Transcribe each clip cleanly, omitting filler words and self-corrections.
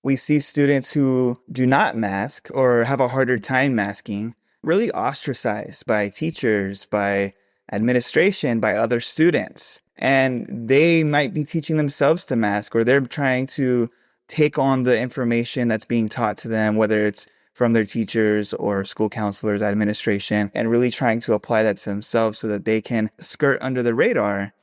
we see students who do not mask or have a harder time masking really ostracized by teachers, by administration, by other students. And they might be teaching themselves to mask, or they're trying to take on the information that's being taught to them, whether it's from their teachers or school counselors, administration, and really trying to apply that to themselves so that they can skirt under the radar.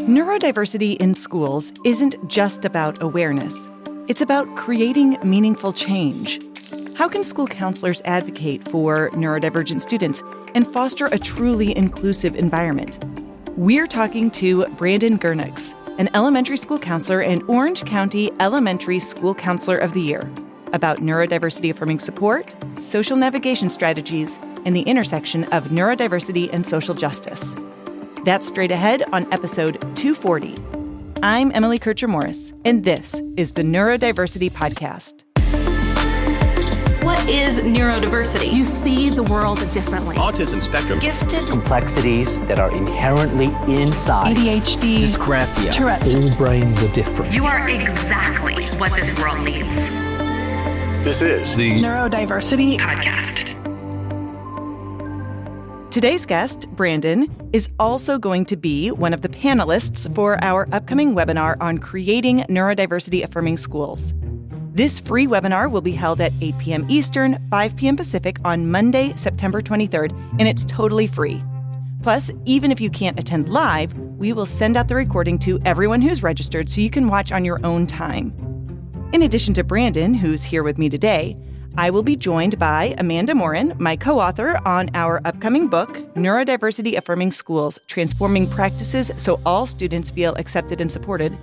Neurodiversity in schools isn't just about awareness. It's about creating meaningful change. How can school counselors advocate for neurodivergent students and foster a truly inclusive environment? We're talking to Brandon Gernux, an elementary school counselor and Orange County Elementary School Counselor of the Year, about neurodiversity-affirming support, social navigation strategies, and the intersection of neurodiversity and social justice. That's straight ahead on episode 240. I'm Emily Kircher-Morris, and this is the Neurodiversity Podcast. What is neurodiversity? You see the world differently. Autism spectrum. Gifted. Complexities that are inherently inside. ADHD. Dysgraphia. Tourette's. All brains are different. You are exactly what this world needs. This is the Neurodiversity Podcast. Today's guest, Brandon, is also going to be one of the panelists for our upcoming webinar on creating neurodiversity-affirming schools. This free webinar will be held at 8 p.m. Eastern, 5 p.m. Pacific on Monday, September 23rd, and it's totally free. Plus, even if you can't attend live, we will send out the recording to everyone who's registered so you can watch on your own time. In addition to Brandon, who's here with me today, I will be joined by Amanda Morin, my co-author on our upcoming book, Neurodiversity-Affirming Schools, Transforming Practices so All Students Feel Accepted and Supported,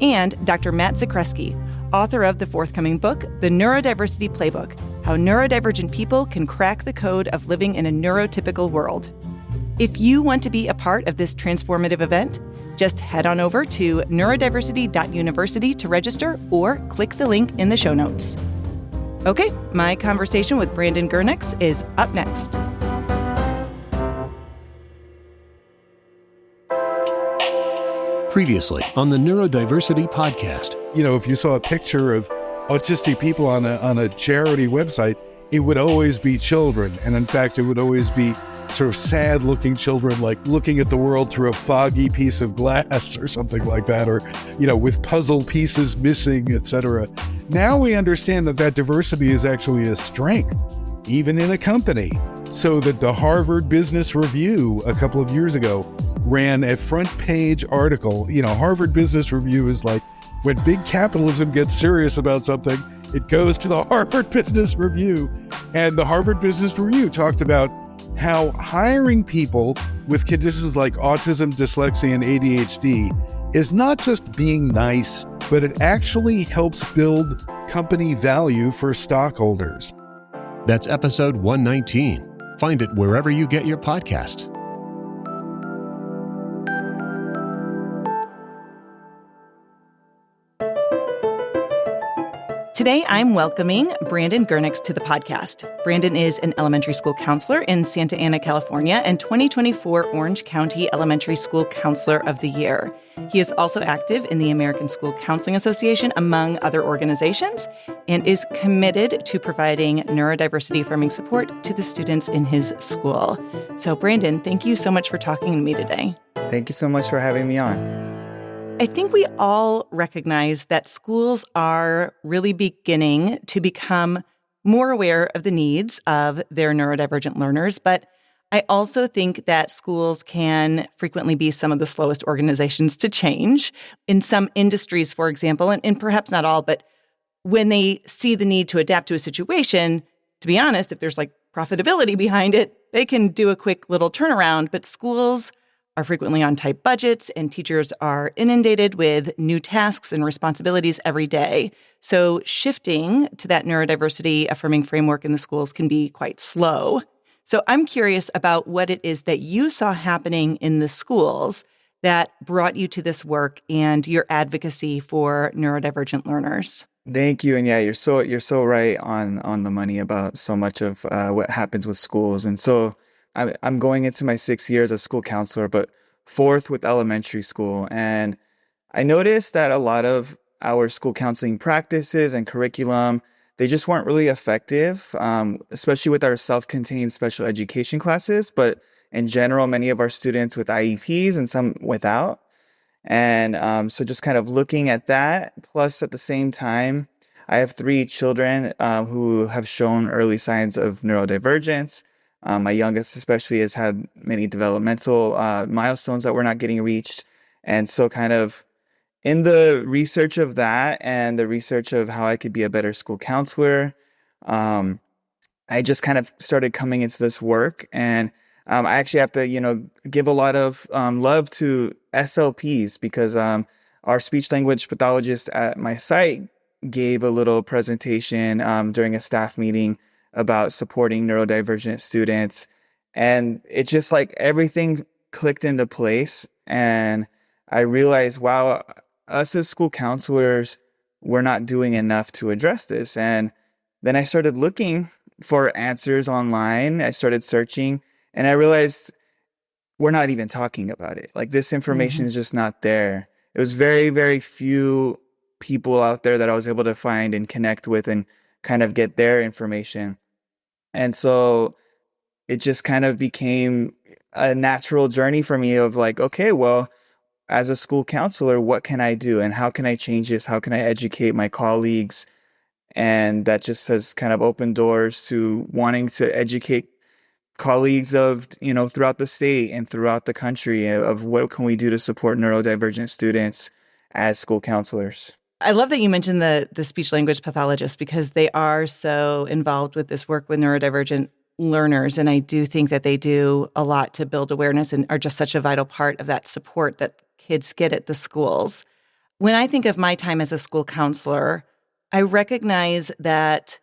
and Dr. Matt Zakreski, author of the forthcoming book, The Neurodiversity Playbook, How Neurodivergent People Can Crack the Code of Living in a Neurotypical World. If you want to be a part of this transformative event, just head on over to neurodiversity.university to register or click the link in the show notes. Okay, my conversation with Brandon Gernux is up next. Previously on the Neurodiversity Podcast. You know, if you saw a picture of autistic people on a charity website, it would always be children. And in fact, it would always be sort of sad-looking children, like looking at the world through a foggy piece of glass or something like that, or, you know, with puzzle pieces missing, etc. Now we understand that diversity is actually a strength, even in a company. So that the Harvard Business Review a couple of years ago ran a front page article. You know, Harvard Business Review is like, when big capitalism gets serious about something, it goes to the Harvard Business Review. And the Harvard Business Review talked about how hiring people with conditions like autism, dyslexia, and ADHD is not just being nice, but it actually helps build company value for stockholders. That's episode 119. Find it wherever you get your podcast. Today, I'm welcoming Brandon Gernux to the podcast. Brandon is an elementary school counselor in Santa Ana, California, and 2024 Orange County Elementary School Counselor of the Year. He is also active in the American School Counseling Association, among other organizations, and is committed to providing neurodiversity-affirming support to the students in his school. So, Brandon, thank you so much for talking to me today. Thank you so much for having me on. I think we all recognize that schools are really beginning to become more aware of the needs of their neurodivergent learners, but I also think that schools can frequently be some of the slowest organizations to change. In some industries, for example, and perhaps not all, but when they see the need to adapt to a situation, to be honest, if there's like profitability behind it, they can do a quick little turnaround, but schools are frequently on tight budgets, and teachers are inundated with new tasks and responsibilities every day. So shifting to that neurodiversity-affirming framework in the schools can be quite slow. So I'm curious about what it is that you saw happening in the schools that brought you to this work and your advocacy for neurodivergent learners. Thank you. And yeah, you're so right on the money about so much of what happens with schools. And so I'm going into my 6th year as a school counselor, but 4th with elementary school. And I noticed that a lot of our school counseling practices and curriculum, they just weren't really effective, especially with our self-contained special education classes, but in general, many of our students with IEPs and some without. And so just kind of looking at that, plus at the same time, I have 3 children who have shown early signs of neurodivergence. My youngest especially has had many developmental milestones that were not getting reached. And so kind of in the research of that and the research of how I could be a better school counselor, I just kind of started coming into this work. And I actually have to, give a lot of love to SLPs because our speech language pathologist at my site gave a little presentation during a staff meeting about supporting neurodivergent students. And it just like everything clicked into place. And I realized, wow, us as school counselors, we're not doing enough to address this. And then I started looking for answers online. I started searching and I realized we're not even talking about it. Like this information is just not there. It was very, very few people out there that I was able to find and connect with and kind of get their information. And so it just kind of became a natural journey for me of like, okay, well, as a school counselor, what can I do and how can I change this? How can I educate my colleagues? And that just has kind of opened doors to wanting to educate colleagues of, throughout the state and throughout the country of what can we do to support neurodivergent students as school counselors. I love that you mentioned the speech language pathologists because they are so involved with this work with neurodivergent learners. And I do think that they do a lot to build awareness and are just such a vital part of that support that kids get at the schools. When I think of my time as a school counselor, I recognize that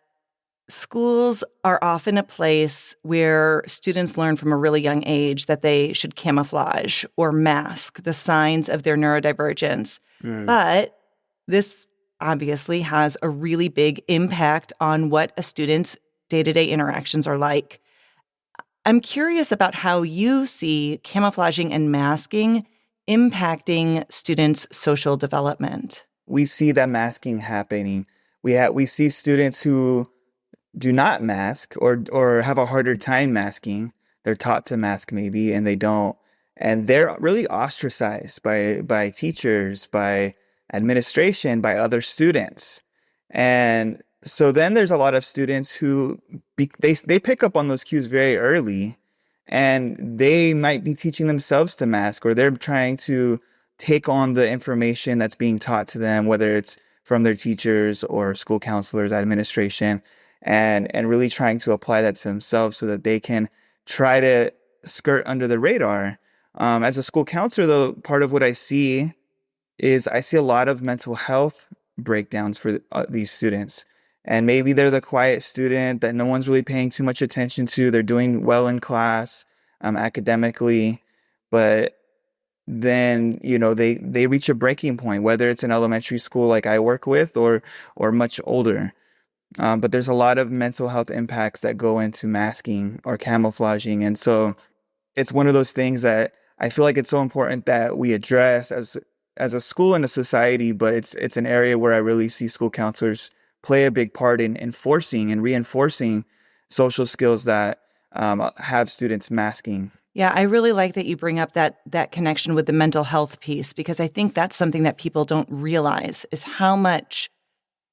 schools are often a place where students learn from a really young age that they should camouflage or mask the signs of their neurodivergence. But this obviously has a really big impact on what a student's day-to-day interactions are like. I'm curious about how you see camouflaging and masking impacting students' social development. We see that masking happening. We see students who do not mask or have a harder time masking. They're taught to mask maybe, and they don't. And they're really ostracized by teachers, by administration, by other students. And so then there's a lot of students who they pick up on those cues very early, and they might be teaching themselves to mask, or they're trying to take on the information that's being taught to them, whether it's from their teachers or school counselors, administration, and really trying to apply that to themselves so that they can try to skirt under the radar. As a school counselor, though, part of what I see is I see a lot of mental health breakdowns for these students. And maybe they're the quiet student that no one's really paying too much attention to. They're doing well in class, academically, but then, they reach a breaking point, whether it's in elementary school like I work with or much older. But there's a lot of mental health impacts that go into masking or camouflaging. And so it's one of those things that I feel like it's so important that we address as a school and a society, but it's an area where I really see school counselors play a big part in enforcing and reinforcing social skills that have students masking. Yeah, I really like that you bring up that connection with the mental health piece, because I think that's something that people don't realize is how much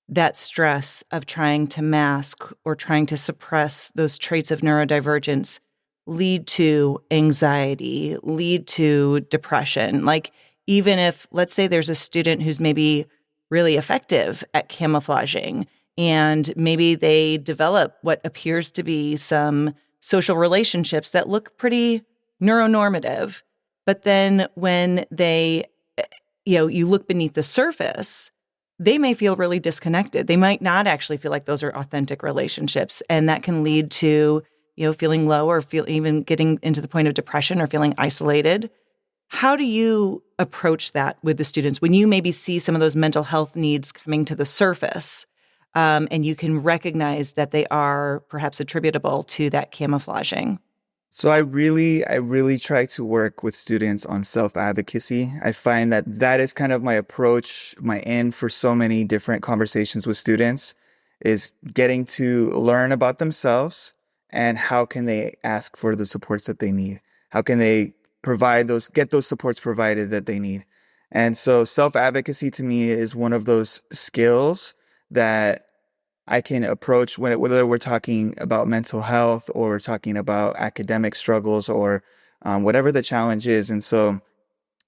that stress of trying to mask or trying to suppress those traits of neurodivergence lead to anxiety, lead to depression. Like even if, let's say there's a student who's maybe really effective at camouflaging and maybe they develop what appears to be some social relationships that look pretty neuronormative, but then when they, you look beneath the surface, they may feel really disconnected. They might not actually feel like those are authentic relationships. And that can lead to, feeling low or even getting into the point of depression or feeling isolated. How do you approach that with the students when you maybe see some of those mental health needs coming to the surface and you can recognize that they are perhaps attributable to that camouflaging? So I really try to work with students on self-advocacy. I find that that is kind of my approach, my end for so many different conversations with students is getting to learn about themselves and how can they ask for the supports that they need? How can they get those supports provided that they need? And so self-advocacy to me is one of those skills that I can approach whether we're talking about mental health or we're talking about academic struggles or whatever the challenge is. And so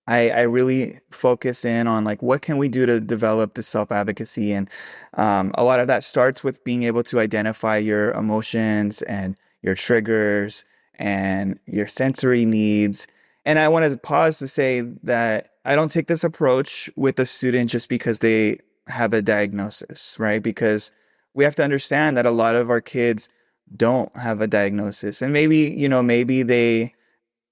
I really focus in on like, what can we do to develop the self-advocacy? And a lot of that starts with being able to identify your emotions and your triggers and your sensory needs. And I wanted to pause to say that I don't take this approach with a student just because they have a diagnosis, right? Because we have to understand that a lot of our kids don't have a diagnosis. And maybe they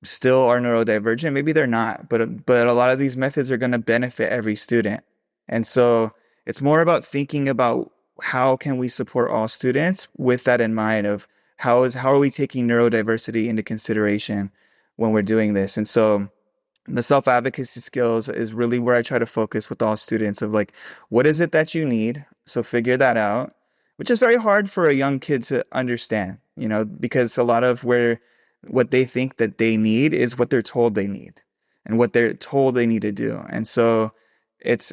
still are neurodivergent, maybe they're not, but a lot of these methods are going to benefit every student. And so it's more about thinking about how can we support all students with that in mind of how are we taking neurodiversity into consideration when we're doing this. And so the self-advocacy skills is really where I try to focus with all students of like, what is it that you need? So figure that out, which is very hard for a young kid to understand, because a lot of what they think that they need is what they're told they need and what they're told they need to do. And so it's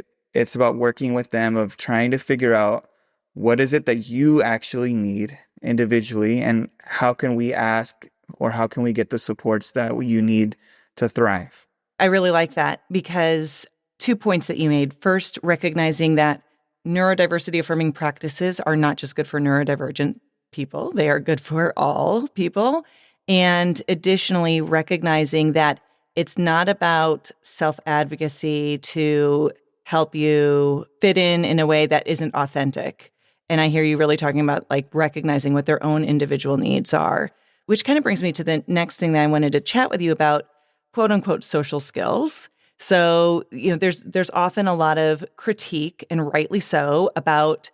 about working with them of trying to figure out what is it that you actually need individually and how can we ask or how can we get the supports that you need to thrive. I really like that because 2 points that you made. First, recognizing that neurodiversity affirming practices are not just good for neurodivergent people, they are good for all people. And additionally, recognizing that it's not about self-advocacy to help you fit in a way that isn't authentic. And I hear you really talking about like recognizing what their own individual needs are, which kind of brings me to the next thing that I wanted to chat with you about, quote unquote, social skills. So, there's often a lot of critique, and rightly so, about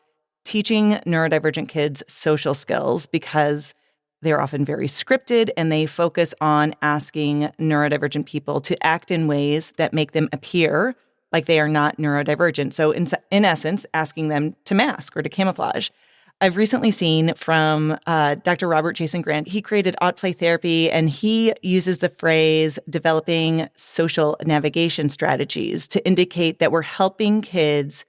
teaching neurodivergent kids social skills because they're often very scripted and they focus on asking neurodivergent people to act in ways that make them appear like they are not neurodivergent. So in essence, asking them to mask or to camouflage. I've recently seen from Dr. Robert Jason Grant, he created Odd Play Therapy, and he uses the phrase developing social navigation strategies to indicate that we're helping kids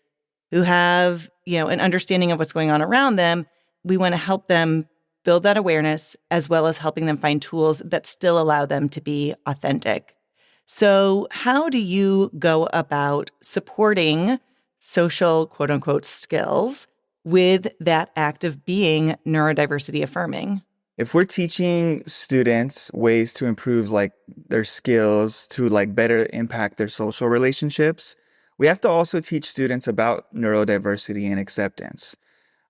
who have, an understanding of what's going on around them. We want to help them build that awareness as well as helping them find tools that still allow them to be authentic. So how do you go about supporting social, quote unquote, skills with that act of being neurodiversity affirming? If we're teaching students ways to improve like their skills to like better impact their social relationships, we have to also teach students about neurodiversity and acceptance.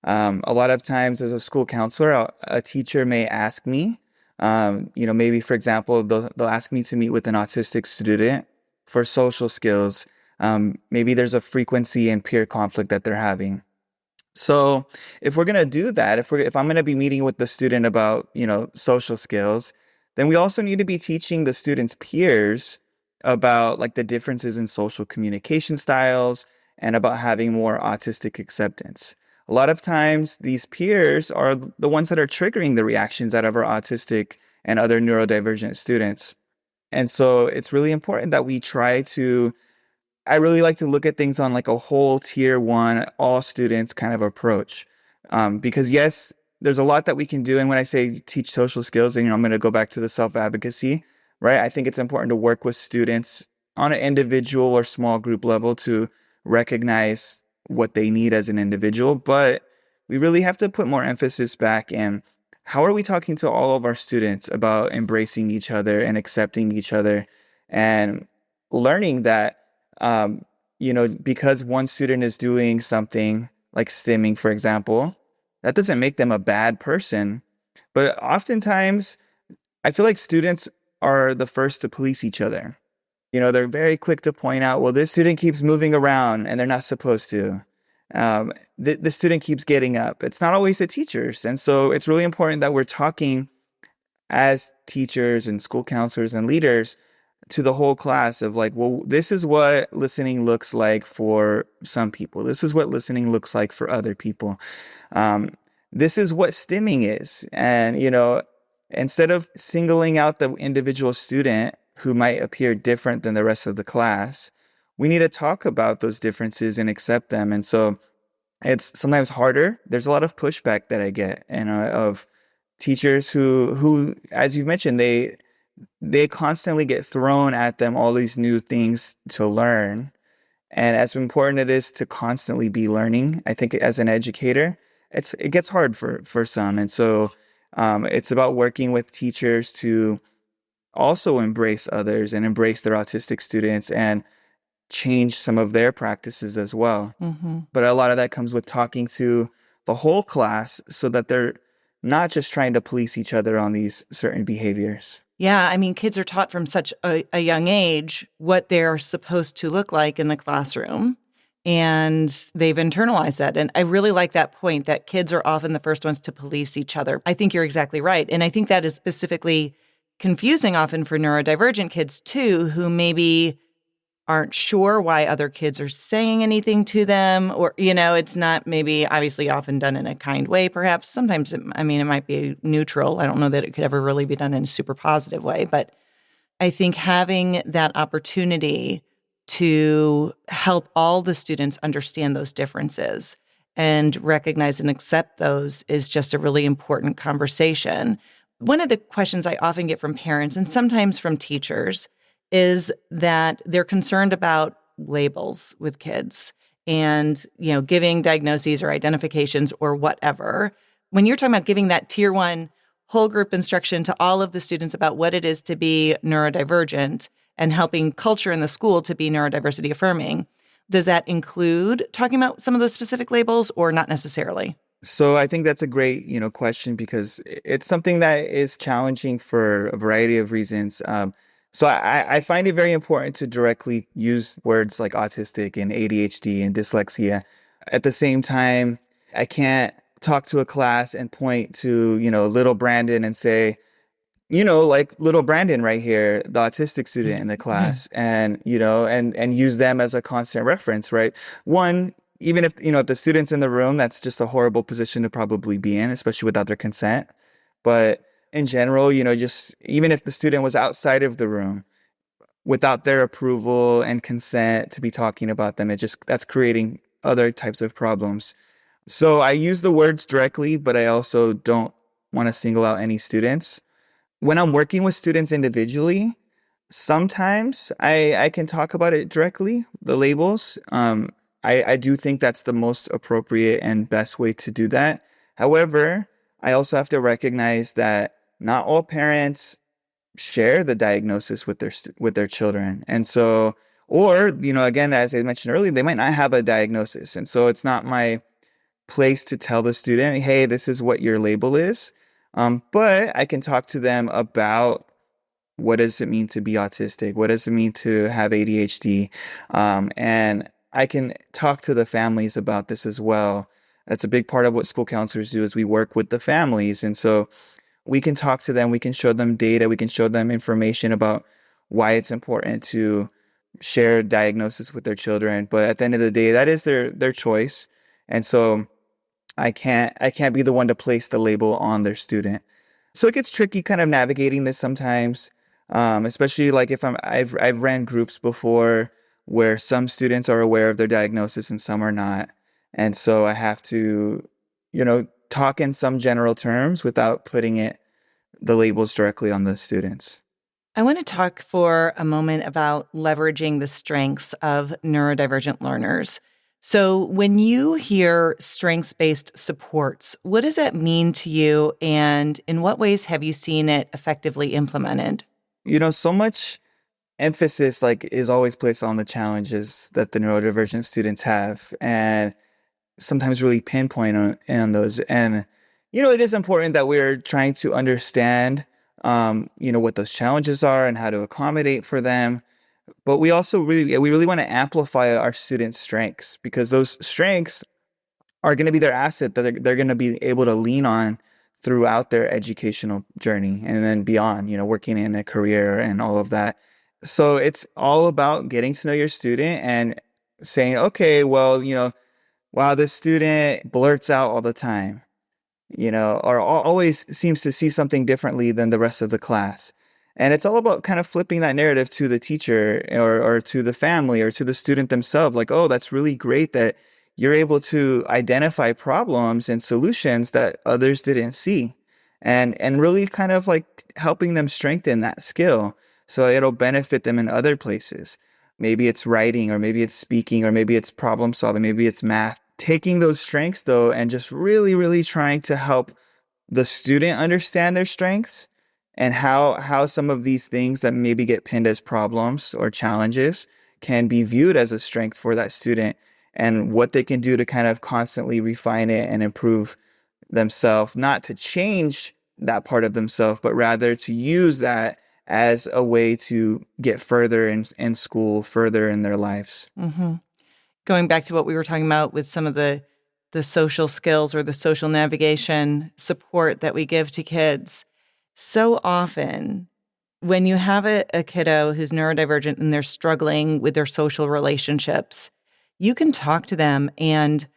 A lot of times as a school counselor, a teacher may ask me, maybe for example, they'll ask me to meet with an autistic student for social skills. Maybe there's a frequency and peer conflict that they're having. So if we're going to do that, if I'm going to be meeting with the student about, social skills, then we also need to be teaching the student's peers about like the differences in social communication styles and about having more autistic acceptance. A lot of times these peers are the ones that are triggering the reactions out of our autistic and other neurodivergent students. And so it's really important that we I really like to look at things on like a whole tier one, all students kind of approach. Because yes, there's a lot that we can do. And when I say teach social skills, and I'm going to go back to the self-advocacy, right? I think it's important to work with students on an individual or small group level to recognize what they need as an individual. But we really have to put more emphasis back in how are we talking to all of our students about embracing each other and accepting each other and learning that because one student is doing something like stimming, for example, that doesn't make them a bad person. But oftentimes, I feel like students are the first to police each other. They're very quick to point out, well, this student keeps moving around and they're not supposed to. The student keeps getting up. It's not always the teachers. And so it's really important that we're talking as teachers and school counselors and leaders to the whole class of like, well, this is what listening looks like for some people. This is what listening looks like for other people. This is what stimming is. And, instead of singling out the individual student who might appear different than the rest of the class, we need to talk about those differences and accept them. And so it's sometimes harder. There's a lot of pushback that I get of teachers who, as you've mentioned, they constantly get thrown at them all these new things to learn. And as important it is to constantly be learning, I think as an educator, it gets hard for some. And so it's about working with teachers to also embrace others and embrace their autistic students and change some of their practices as well. Mm-hmm. But a lot of that comes with talking to the whole class so that they're not just trying to police each other on these certain behaviors. Yeah, I mean, kids are taught from such a young age what they're supposed to look like in the classroom, and they've internalized that. And I really like that point that kids are often the first ones to police each other. I think you're exactly right. And I think that is specifically confusing often for neurodivergent kids too, who maybe aren't sure why other kids are saying anything to them, or, it's not maybe obviously often done in a kind way, perhaps. Sometimes, it might be neutral. I don't know that it could ever really be done in a super positive way, but I think having that opportunity to help all the students understand those differences and recognize and accept those is just a really important conversation. One of the questions I often get from parents and sometimes from teachers is that they're concerned about labels with kids and, giving diagnoses or identifications or whatever. When you're talking about giving that tier 1 whole group instruction to all of the students about what it is to be neurodivergent and helping culture in the school to be neurodiversity affirming, does that include talking about some of those specific labels or not necessarily? So I think that's a great, question because it's something that is challenging for a variety of reasons. So I find it very important to directly use words like autistic and ADHD and dyslexia. At the same time, I can't talk to a class and point to, little Brandon and say, like little Brandon right here, the autistic student in the class, and, and use them as a constant reference, right? One, even if, if the student's in the room, that's just a horrible position to probably be in, especially without their consent. But in general, just even if the student was outside of the room without their approval and consent to be talking about them, that's creating other types of problems. So I use the words directly, but I also don't want to single out any students. When I'm working with students individually, sometimes I can talk about it directly, the labels. I do think that's the most appropriate and best way to do that. However, I also have to recognize that not all parents share the diagnosis with their children. And so, or, again, as I mentioned earlier, they might not have a diagnosis. And so it's not my place to tell the student, hey, this is what your label is. But I can talk to them about what does it mean to be autistic? What does it mean to have ADHD? And I can talk to the families about this as well. That's a big part of what school counselors do is we work with the families. And so we can talk to them, we can show them data, we can show them information about why it's important to share diagnosis with their children. But at the end of the day, that is their choice. And so I can't be the one to place the label on their student. So it gets tricky kind of navigating this sometimes, especially like if I've ran groups before where some students are aware of their diagnosis and some are not. And so I have to, talk in some general terms without putting the labels directly on the students. I want to talk for a moment about leveraging the strengths of neurodivergent learners. So when you hear strengths-based supports, what does that mean to you, and in what ways have you seen it effectively implemented? So much emphasis is always placed on the challenges that the neurodivergent students have, and sometimes really pinpoint on those. And, it is important that we're trying to understand, what those challenges are and how to accommodate for them. But we also really want to amplify our students' strengths, because those strengths are going to be their asset that they're going to be able to lean on throughout their educational journey and then beyond, working in a career and all of that. So it's all about getting to know your student and saying, okay, well, wow, this student blurts out all the time, or always seems to see something differently than the rest of the class. And it's all about kind of flipping that narrative to the teacher or to the family or to the student themselves. Like, oh, that's really great that you're able to identify problems and solutions that others didn't see. And really kind of like helping them strengthen that skill so it'll benefit them in other places. Maybe it's writing, or maybe it's speaking, or maybe it's problem solving, maybe it's math. Taking those strengths though, and just really, really trying to help the student understand their strengths and how some of these things that maybe get pinned as problems or challenges can be viewed as a strength for that student, and what they can do to kind of constantly refine it and improve themselves, not to change that part of themselves, but rather to use that as a way to get further in school, further in their lives. Mm-hmm. Going back to what we were talking about with some of the social skills or the social navigation support that we give to kids, so often when you have a kiddo who's neurodivergent and they're struggling with their social relationships, you can talk to them and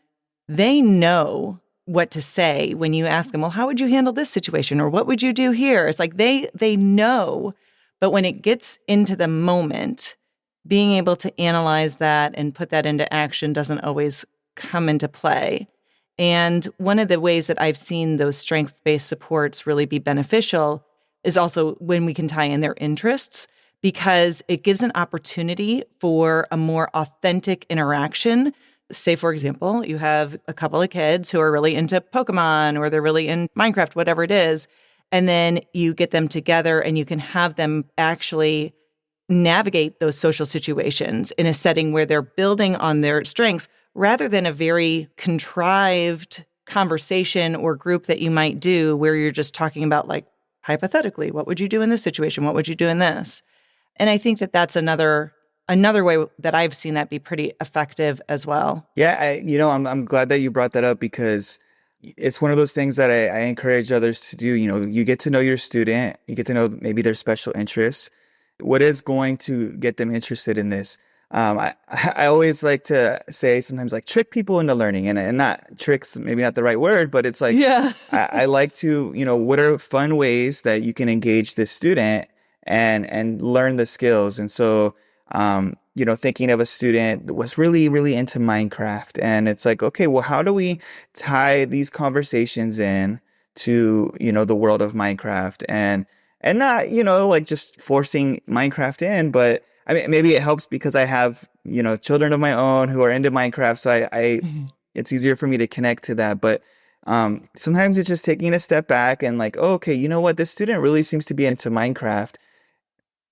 they know what to say when you ask them, well, how would you handle this situation? Or what would you do here? It's like they know, but when it gets into the moment, being able to analyze that and put that into action doesn't always come into play. And one of the ways that I've seen those strength-based supports really be beneficial is also when we can tie in their interests, because it gives an opportunity for a more authentic interaction. Say, for example, you have a couple of kids who are really into Pokemon or they're really in Minecraft, whatever it is, and then you get them together and you can have them actually navigate those social situations in a setting where they're building on their strengths rather than a very contrived conversation or group that you might do where you're just talking about, like, hypothetically, what would you do in this situation? What would you do in this? And I think that that's another way that I've seen that be pretty effective as well. Yeah, I'm glad that you brought that up, because it's one of those things that I encourage others to do. You get to know your student, you get to know maybe their special interests. What is going to get them interested in this? I always like to say sometimes, like, trick people into learning, and not tricks, maybe not the right word, but it's like, yeah. I like to, what are fun ways that you can engage this student and learn the skills. And so, thinking of a student that was really, really into Minecraft, and it's like, okay, well, how do we tie these conversations in to, the world of Minecraft and not, like just forcing Minecraft in, but I mean, maybe it helps because I have, children of my own who are into Minecraft. So it's easier for me to connect to that. But sometimes it's just taking a step back and like, oh, okay, you know what? This student really seems to be into Minecraft.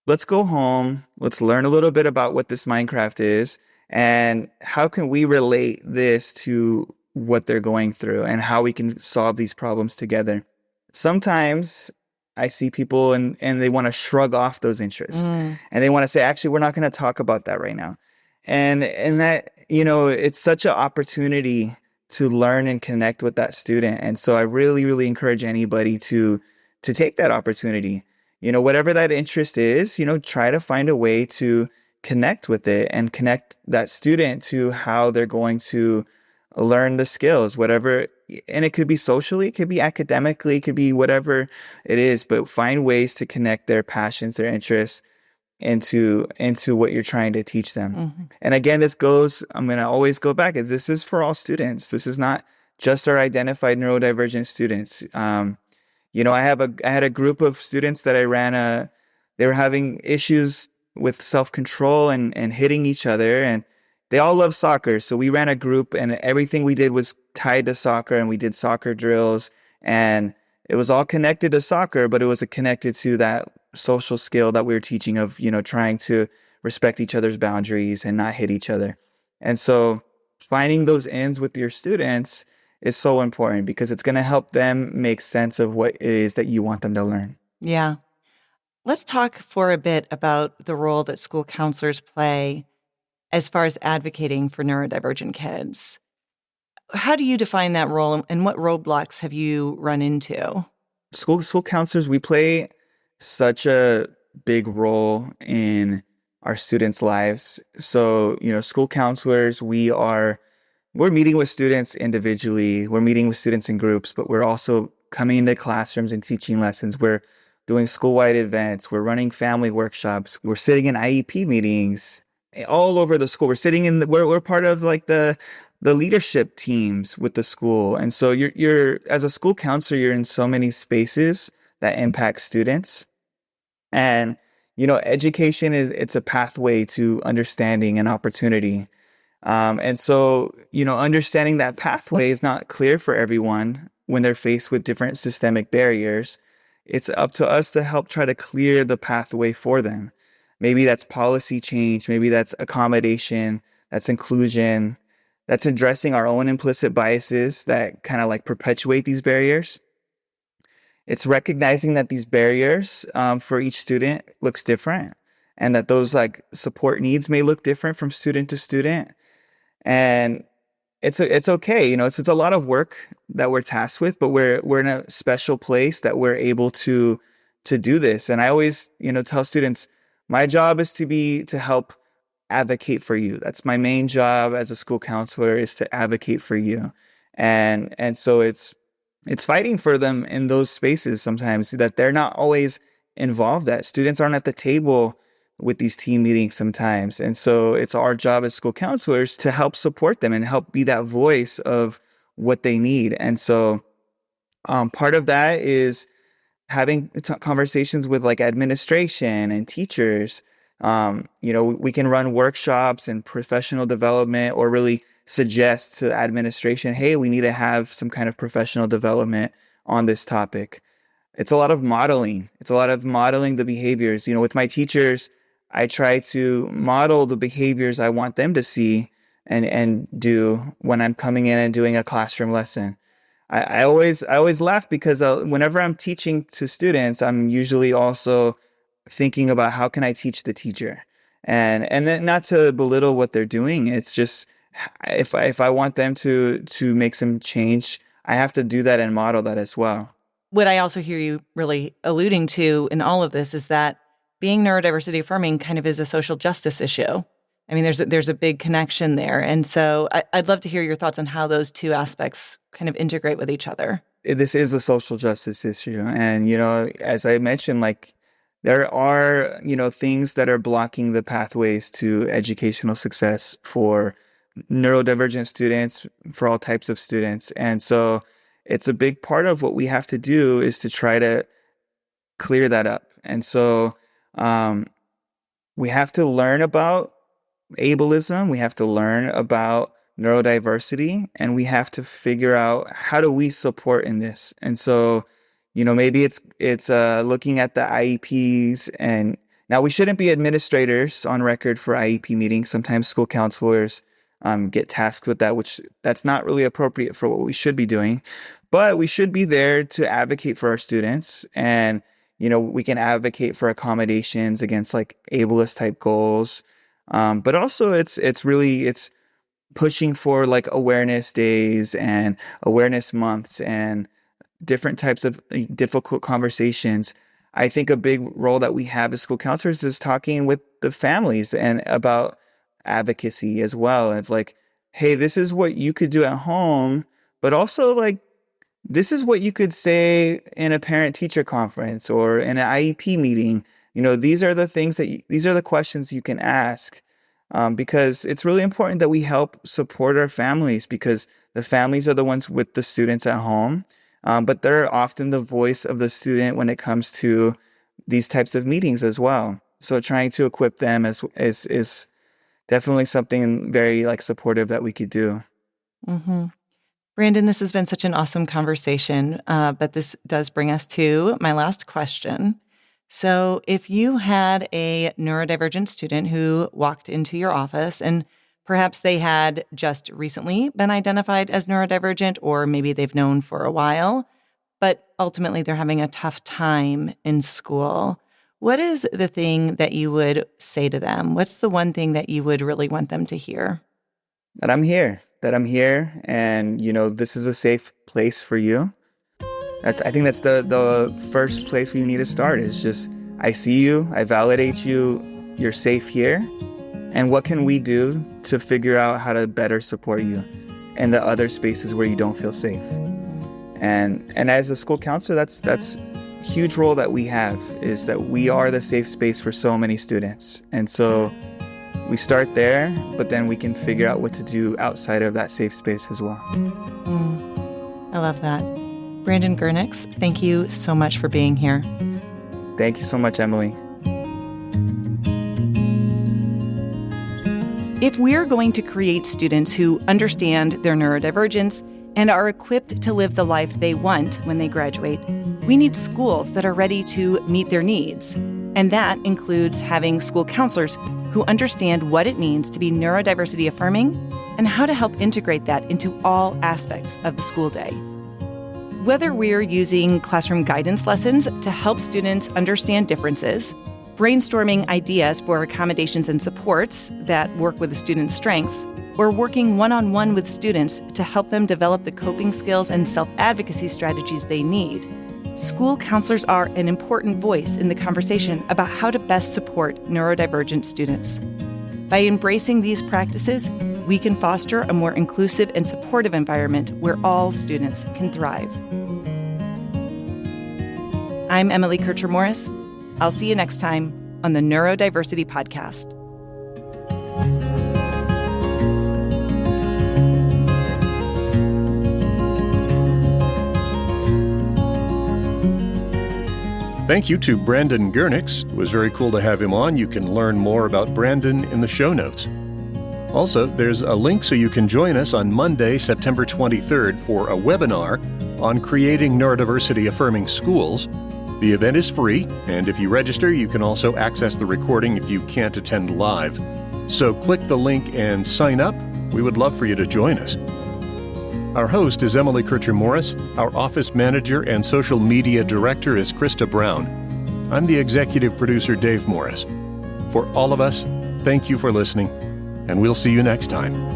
Let's go home. Let's learn a little bit about what this Minecraft is and how can we relate this to what they're going through and how we can solve these problems together. Sometimes I see people and they want to shrug off those interests and they want to say, actually, we're not going to talk about that right now. And that, it's such an opportunity to learn and connect with that student. And so I really, really encourage anybody to take that opportunity. Whatever that interest is, try to find a way to connect with it and connect that student to how they're going to learn the skills, whatever. And it could be socially, it could be academically, it could be whatever it is, but find ways to connect their passions, their interests into what you're trying to teach them. Mm-hmm. And again, I'm going to always go back, this is for all students. This is not just our identified neurodivergent students. I had a group of students that I ran, they were having issues with self-control and hitting each other, and they all love soccer. So we ran a group and everything we did was tied to soccer, and we did soccer drills, and it was all connected to soccer, but it was connected to that social skill that we were teaching of, trying to respect each other's boundaries and not hit each other. And so finding those ends with your students is so important because it's going to help them make sense of what it is that you want them to learn. Yeah. Let's talk for a bit about the role that school counselors play as far as advocating for neurodivergent kids. How do you define that role, and what roadblocks have you run into? School counselors, we play such a big role in our students' lives. So, school counselors, we're meeting with students individually, we're meeting with students in groups, but we're also coming into classrooms and teaching lessons. We're doing school-wide events, we're running family workshops, we're sitting in IEP meetings all over the school. We're sitting we're part of like the leadership teams with the school. And so you're as a school counselor, you're in so many spaces that impact students. And, education it's a pathway to understanding and opportunity. And so, understanding that pathway is not clear for everyone when they're faced with different systemic barriers. It's up to us to help try to clear the pathway for them. Maybe that's policy change. Maybe that's accommodation. That's inclusion. That's addressing our own implicit biases that kind of like perpetuate these barriers. It's recognizing that these barriers for each student looks different, and that those like support needs may look different from student to student. And it's okay. It's a lot of work that we're tasked with, but we're in a special place that we're able to do this. And I always, tell students, my job is to help advocate for you. That's my main job as a school counselor, is to advocate for you. And so it's fighting for them in those spaces sometimes that they're not always involved at. Students aren't at the table with these team meetings sometimes. And so it's our job as school counselors to help support them and help be that voice of what they need. And so part of that is having conversations with like administration and teachers. We can run workshops and professional development, or really suggest to administration, hey, we need to have some kind of professional development on this topic. It's a lot of modeling. It's a lot of modeling the behaviors. With my teachers, I try to model the behaviors I want them to see and do when I'm coming in and doing a classroom lesson. I always laugh because whenever I'm teaching to students, I'm usually also thinking about how can I teach the teacher, and then not to belittle what they're doing. It's just if I want them to make some change, I have to do that and model that as well. What I also hear you really alluding to in all of this is that being neurodiversity affirming kind of is a social justice issue. I mean, there's a big connection there. And so I'd love to hear your thoughts on how those two aspects kind of integrate with each other. This is a social justice issue. And, as I mentioned, like there are, things that are blocking the pathways to educational success for neurodivergent students, for all types of students. And so it's a big part of what we have to do is to try to clear that up. And so we have to learn about ableism, we have to learn about neurodiversity, and we have to figure out how do we support in this. And so, maybe it's looking at the IEPs. And now we shouldn't be administrators on record for IEP meetings. Sometimes school counselors get tasked with that, which that's not really appropriate for what we should be doing. But we should be there to advocate for our students. And, we can advocate for accommodations against like ableist type goals. But also it's pushing for like awareness days and awareness months and different types of difficult conversations. I think a big role that we have as school counselors is talking with the families and about advocacy as well. Of like, hey, this is what you could do at home, but also like, this is what you could say in a parent-teacher conference or in an IEP meeting. These are the things these are the questions you can ask, because it's really important that we help support our families, because the families are the ones with the students at home, but they're often the voice of the student when it comes to these types of meetings as well. So trying to equip them is definitely something very like supportive that we could do. Mm-hmm. Brandon, this has been such an awesome conversation, but this does bring us to my last question. So if you had a neurodivergent student who walked into your office and perhaps they had just recently been identified as neurodivergent, or maybe they've known for a while, but ultimately they're having a tough time in school, what is the thing that you would say to them? What's the one thing that you would really want them to hear? that I'm here, and this is a safe place for you. I think that's the first place where you need to start, is just, I see you, I validate you, you're safe here. And what can we do to figure out how to better support you in the other spaces where you don't feel safe? And as a school counselor, that's a huge role that we have, is that we are the safe space for so many students. And so we start there, but then we can figure out what to do outside of that safe space as well. I love that. Brandon Gernux, thank you so much for being here. Thank you so much, Emily. If we're going to create students who understand their neurodivergence and are equipped to live the life they want when they graduate, we need schools that are ready to meet their needs. And that includes having school counselors who understand what it means to be neurodiversity affirming and how to help integrate that into all aspects of the school day. Whether we're using classroom guidance lessons to help students understand differences, brainstorming ideas for accommodations and supports that work with the students' strengths, or working one-on-one with students to help them develop the coping skills and self-advocacy strategies they need, school counselors are an important voice in the conversation about how to best support neurodivergent students. By embracing these practices, we can foster a more inclusive and supportive environment where all students can thrive. I'm Emily Kircher-Morris. I'll see you next time on the Neurodiversity Podcast. Thank you to Brandon Gernux. It was very cool to have him on. You can learn more about Brandon in the show notes. Also, there's a link so you can join us on Monday, September 23rd for a webinar on creating neurodiversity-affirming schools. The event is free, and if you register, you can also access the recording if you can't attend live. So click the link and sign up. We would love for you to join us. Our host is Emily Kircher-Morris. Our office manager and social media director is Krista Brown. I'm the executive producer, Dave Morris. For all of us, thank you for listening, and we'll see you next time.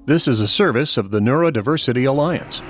This is a service of the Neurodiversity Alliance.